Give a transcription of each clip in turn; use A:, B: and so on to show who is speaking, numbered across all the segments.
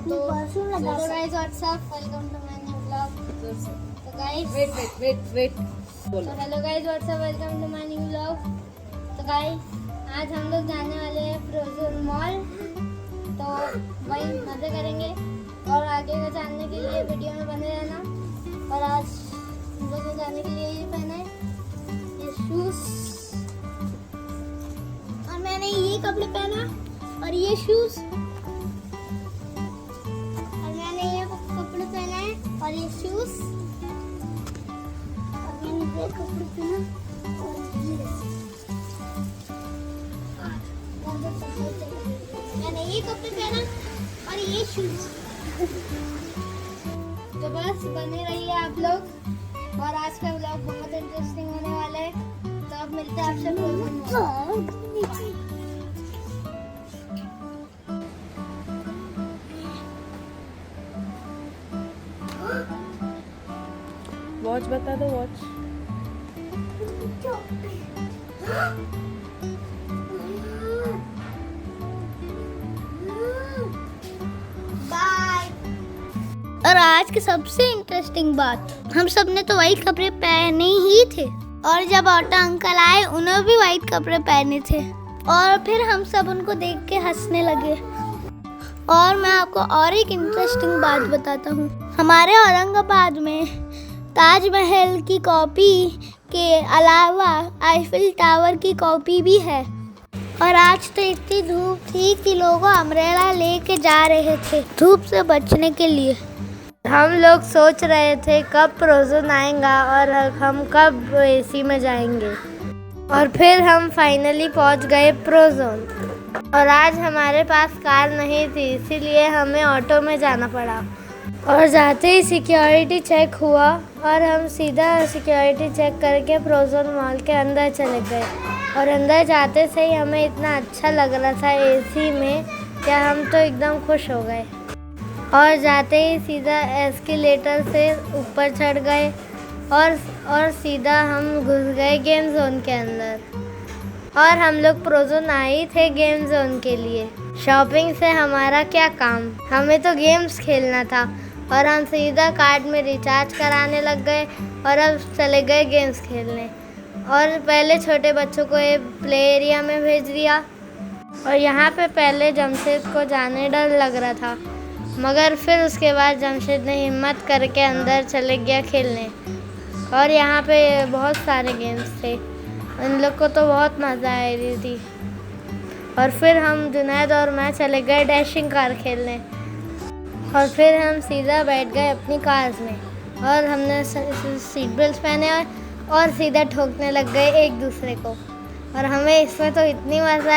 A: तो guys what's up, welcome to my new vlog. तो guys
B: wait
A: तो hello guys what's up, welcome to my new vlog. तो guys आज हम लोग जाने वाले हैं फ्रोजन मॉल, तो वही मजे करेंगे और आगे का जानने के लिए वीडियो में बने रहना। और आज हम लोग को जाने के लिए ये पहना है, ये शूज, और मैंने ये कपड़े पहना और ये शूज, और मैंने ये कपड़े पहना है और ये शूज, और मैंने ये कपड़े पहना और ये, मैंने ये कपड़े पहना और ये शूज। तो बस बने रहिए आप लोग, और आज का व्लॉग बहुत इंटरेस्टिंग होने वाला है। तो अब मिलते हैं आपसे फ्रोजन
B: वॉच बता दो, वॉच
A: बाय। और आज की सबसे इंटरेस्टिंग बात, हम सब ने तो व्हाइट कपड़े पहने ही थे, और जब ऑटो अंकल आए उन्होंने भी व्हाइट कपड़े पहने थे, और फिर हम सब उनको देख के हंसने लगे। और मैं आपको और एक इंटरेस्टिंग बात बताता हूँ, हमारे औरंगाबाद में ताजमहल की कॉपी के अलावा आईफिल टावर की कॉपी भी है। और आज तो इतनी धूप थी कि लोग अम्ब्रेला लेके जा रहे थे धूप से बचने के लिए। हम लोग सोच रहे थे कब फ्रोजन आएगा और हम कब एसी में जाएंगे, और फिर हम फाइनली पहुंच गए फ्रोजन। और आज हमारे पास कार नहीं थी, इसीलिए हमें ऑटो में जाना पड़ा। और जाते ही सिक्योरिटी चेक हुआ और हम सीधा सिक्योरिटी चेक करके फ्रोजन मॉल के अंदर चले गए। और अंदर जाते से ही हमें इतना अच्छा लग रहा था एसी में, क्या हम तो एकदम खुश हो गए। और जाते ही सीधा एस्केलेटर से ऊपर चढ़ गए और सीधा हम घुस गए गेम जोन के अंदर। और हम लोग फ्रोजन आए ही थे गेम जोन के लिए। शॉपिंग से हमारा क्या काम, हमें तो गेम्स खेलना था। और हम सीधा कार्ड में रिचार्ज कराने लग गए और अब चले गए गेम्स खेलने। और पहले छोटे बच्चों को ये प्ले एरिया में भेज दिया, और यहाँ पे पहले जमशेद को जाने डर लग रहा था, मगर फिर उसके बाद जमशेद ने हिम्मत करके अंदर चले गया खेलने। और यहाँ पे बहुत सारे गेम्स थे, उन लोग को तो बहुत मज़ा आ रही थी। और फिर हम जुनैद और मैं चले गए डैशिंग कार खेलने, और फिर हम सीधा बैठ गए अपनी कार्स में, और हमने सीट बेल्ट पहने और सीधा ठोकने लग गए एक दूसरे को। और हमें इसमें तो इतनी मज़ा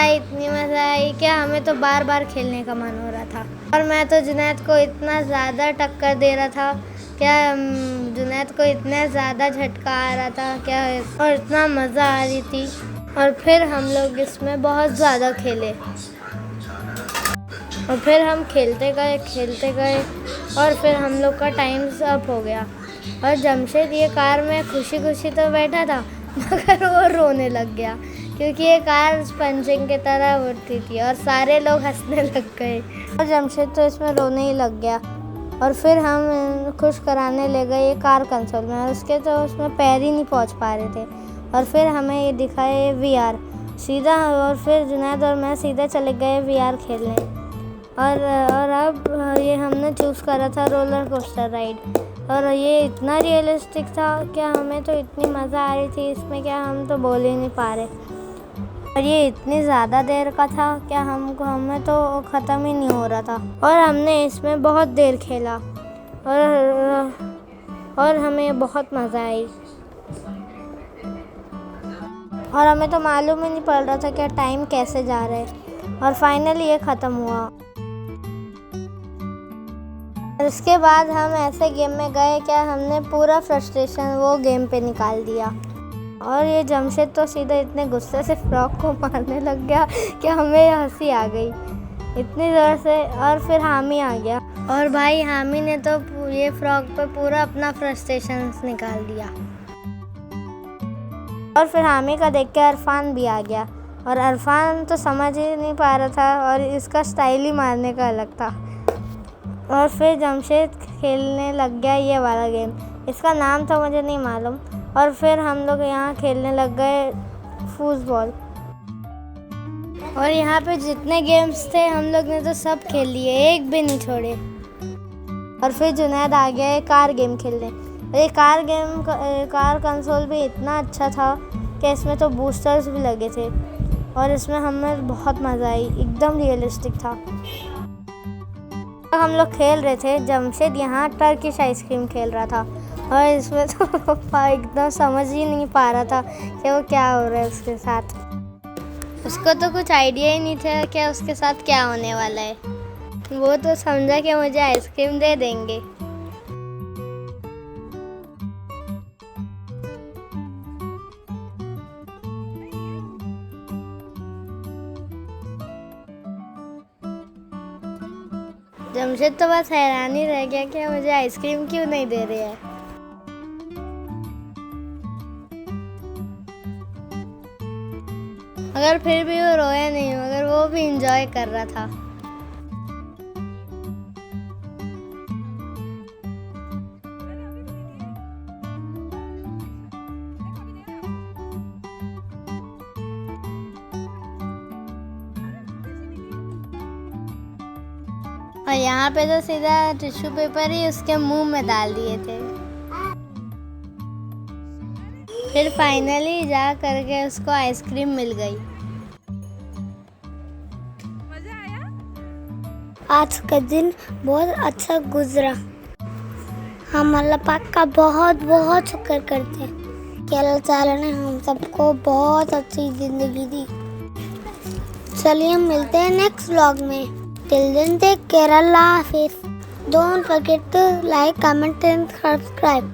A: आई कि हमें तो बार बार खेलने का मन हो रहा था। और मैं तो जुनैद को इतना ज़्यादा टक्कर दे रहा था, क्या जुनैद को इतना ज़्यादा झटका आ रहा था क्या, और इतना मज़ा आ रही थी। और फिर हम लोग इसमें बहुत ज़्यादा खेले, और फिर हम खेलते गए और फिर हम लोग का टाइम अप हो गया। और जमशेद ये कार में खुशी तो बैठा था, मगर वो रोने लग गया क्योंकि ये कार स्पंजिंग की तरह उड़ती थी, और सारे लोग हंसने लग गए। और जमशेद तो इसमें रोने ही लग गया। और फिर हम खुश कराने ले गए ये कार कंसोल में, और उसके तो उसमें पैर ही नहीं पहुंच पा रहे थे। और फिर हमें ये दिखाए VR सीधा, और फिर जुनैद और मैं सीधा चले गए VR खेलने। और अब ये हमने चूज़ करा था रोलर कोस्टर राइड, और ये इतना रियलिस्टिक था क्या, हमें तो इतनी मज़ा आ रही थी इसमें क्या, हम तो बोल ही नहीं पा रहे। और ये इतनी ज़्यादा देर का था क्या, हमें तो ख़त्म ही नहीं हो रहा था। और हमने इसमें बहुत देर खेला, और हमें बहुत मज़ा आई। और हमें तो मालूम ही नहीं पड़ रहा था कि टाइम कैसे जा रहा है। और फाइनली ये ख़त्म हुआ। उसके बाद हम ऐसे गेम में गए क्या, हमने पूरा फ्रस्ट्रेशन वो गेम पे निकाल दिया। और ये जमशेद तो सीधा इतने गुस्से से फ्रॉक को मारने लग गया कि हमें हंसी आ गई इतनी ज़ोर से। और फिर हामी आ गया, और भाई हामी ने तो ये फ्रॉक पे पूरा अपना फ्रस्ट्रेशन निकाल दिया। और फिर हामी का देख के अरफान भी आ गया, और अरफान तो समझ ही नहीं पा रहा था, और इसका स्टाइल ही मारने का अलग था। और फिर जमशेद खेलने लग गया ये वाला गेम। इसका नाम तो मुझे नहीं मालूम। और फिर हम लोग यहाँ खेलने लग गए फुटबॉल। और यहाँ पे जितने गेम्स थे हम लोग ने तो सब खेल लिए, एक भी नहीं छोड़े। और फिर जुनैद आ गया एक कार गेम खेलने। ये कार कंसोल भी इतना अच्छा था कि इसमें तो बूस्टर्स भी लगे थे और इसमें हमें बहुत मज़ा आई, एकदम रियलिस्टिक था। हम लोग खेल रहे थे, जमशेद यहाँ टर्किश आइसक्रीम खेल रहा था और इसमें तो एकदम समझ ही नहीं पा रहा था कि वो क्या हो रहा है उसके साथ। उसको तो कुछ आइडिया ही नहीं था कि उसके साथ क्या होने वाला है। वो तो समझा कि मुझे आइसक्रीम दे देंगे। जमशेद तो बस हैरान ही रह गया कि मुझे आइसक्रीम क्यों नहीं दे रहे हैं। मगर फिर भी वो रोया नहीं, मगर वो भी एंजॉय कर रहा था। और यहाँ पे तो सीधा टिश्यू पेपर ही उसके मुंह में डाल दिए थे। फिर फाइनली जा करके उसको आइसक्रीम मिल गई। आज का दिन बहुत अच्छा गुजरा। हम अल्लाह पाक का बहुत बहुत शुक्र करते हैं कि अल्लाह ताला ने हम सबको बहुत अच्छी जिंदगी दी। चलिए मिलते हैं नेक्स्ट व्लॉग में। Till then, take care. Allah Hafiz. Don't forget to like, comment and subscribe.